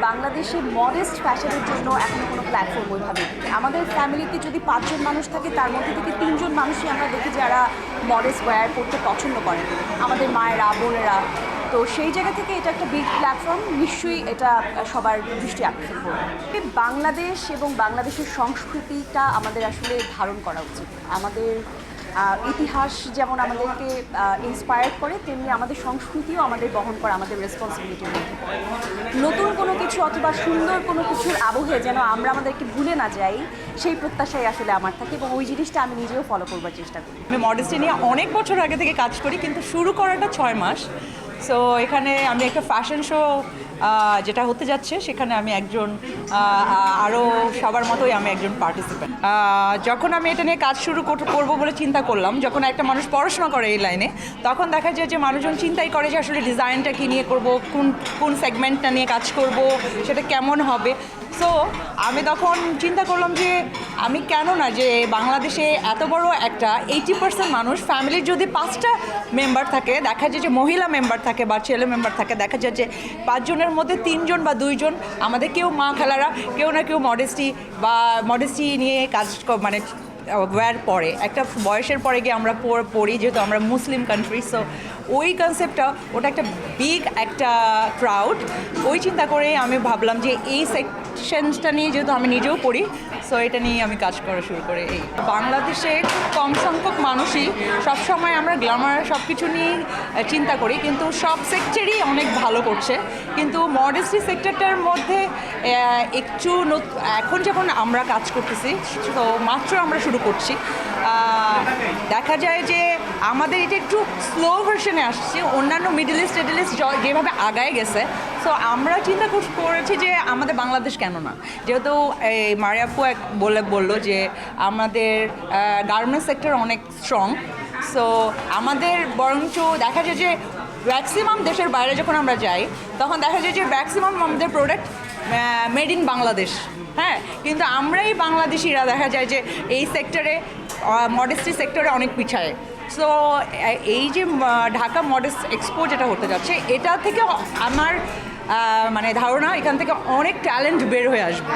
বাংলাদেশে মডেস্ট ফ্যাশনের জন্য এখনো কোনো প্ল্যাটফর্ম ওইভাবে নেই। আমাদের ফ্যামিলিতে যদি 5 জন মানুষ থাকে তার মধ্যে থেকে 3 জন মানুষই আমরা দেখি যারা মডেস্ট ওয়্যার করতে পছন্দ করেন, আমাদের মায়েরা, বোনেরা। তো সেই জায়গা থেকে এটা একটা বিগ প্ল্যাটফর্ম, নিশ্চয়ই এটা সবার দৃষ্টি আকর্ষণ করবে। বাংলাদেশ এবং বাংলাদেশের সংস্কৃতিটা আমাদের আসলে ধারণ করা উচিত। আমাদের ইতিহাস যেমন আমাদেরকে ইন্সপায়ার করে, তেমনি আমাদের সংস্কৃতিও আমাদের বহন করা আমাদের রেসপন্সিবিলিটির মধ্যে পড়ে। নতুন কোনো কিছু অথবা সুন্দর কোনো কিছুর আবহে যেন আমরা আমাদেরকে ভুলে না যাই, সেই প্রত্যাশাই আসলে আমার থাকে এবং ওই জিনিসটা আমি নিজেও ফলো করবার চেষ্টা করি। আমি মডেস্টি নিয়ে অনেক বছর আগে থেকে কাজ করি, কিন্তু শুরু করাটা 6 মাস। সো এখানে আমি একটা ফ্যাশন শো যেটা হতে যাচ্ছে, সেখানে আমি একজন আরও সবার মতোই আমি একজন পার্টিসিপেন্ট। যখন আমি এটা নিয়ে কাজ শুরু করবো বলে চিন্তা করলাম, যখন একটা মানুষ পড়াশোনা করে এই লাইনে, তখন দেখা যায় যে মানুষজন চিন্তাই করে যে আসলে ডিজাইনটা কী নিয়ে করব, কোন সেগমেন্টটা নিয়ে কাজ করব, সেটা কেমন হবে। সো আমি তখন চিন্তা করলাম যে আমি কেন না, যে বাংলাদেশে এত বড় একটা 80% মানুষ ফ্যামিলির যদি 5টা মেম্বার থাকে, দেখা যায় যে মহিলা মেম্বার থাকে বা ছেলে মেম্বার থাকে, দেখা যায় যে 5 জনের মধ্যে 3 জন বা 2 জন আমাদের কেউ মা খালারা, কেউ না কেউ মডেস্টি নিয়ে কাজ মানে ওয়্যার পরে একটা বয়সের পরে গিয়ে আমরা পড়ি, যেহেতু আমরা মুসলিম কান্ট্রি। সো ওই কনসেপ্টটা, ওটা একটা বিগ একটা ক্রাউড, ওই চিন্তা করে আমি ভাবলাম যে এই সেকশনসটা নিয়ে যেহেতু আমি নিজেও পড়ি, সো এটা নিয়ে আমি কাজ করা শুরু করে। এই বাংলাদেশে খুব কম সংখ্যক মানুষই, সবসময় আমরা গ্ল্যামার সব কিছু নিয়েই চিন্তা করি, কিন্তু সব সেক্টরই অনেক ভালো করছে। কিন্তু মডেস্টি সেক্টরটার মধ্যে একটু এখন যখন আমরা কাজ করতেছি, তো মাত্র আমরা শুরু করছি, দেখা যায় যে আমাদের এটা একটু স্লো ভার্সনে আসছে। অন্যান্য মিডল ইস্ট যেভাবে আগায় গেছে, সো আমরা চিন্তা করেছি যে আমাদের বাংলাদেশ কেন না, যেহেতু এই মারিয়াপু বললো যে আমাদের গার্মেন্টস সেক্টর অনেক স্ট্রং। সো আমাদের বরঞ্চ দেখা যায় যে ম্যাক্সিমাম দেশের বাইরে যখন আমরা যাই, তখন দেখা যায় যে ম্যাক্সিমাম আমাদের প্রোডাক্ট মেড ইন বাংলাদেশ। হ্যাঁ, কিন্তু আমরাই বাংলাদেশিরা দেখা যায় যে এই সেক্টরে, মডেস্টি সেক্টরে অনেক পিছায়। সো এই যে ঢাকা মডেস্ট এক্সপো যেটা হতে যাচ্ছে, এটা থেকে আমার মানে ধারণা এখান থেকে অনেক ট্যালেন্ট বের হয়ে আসবে।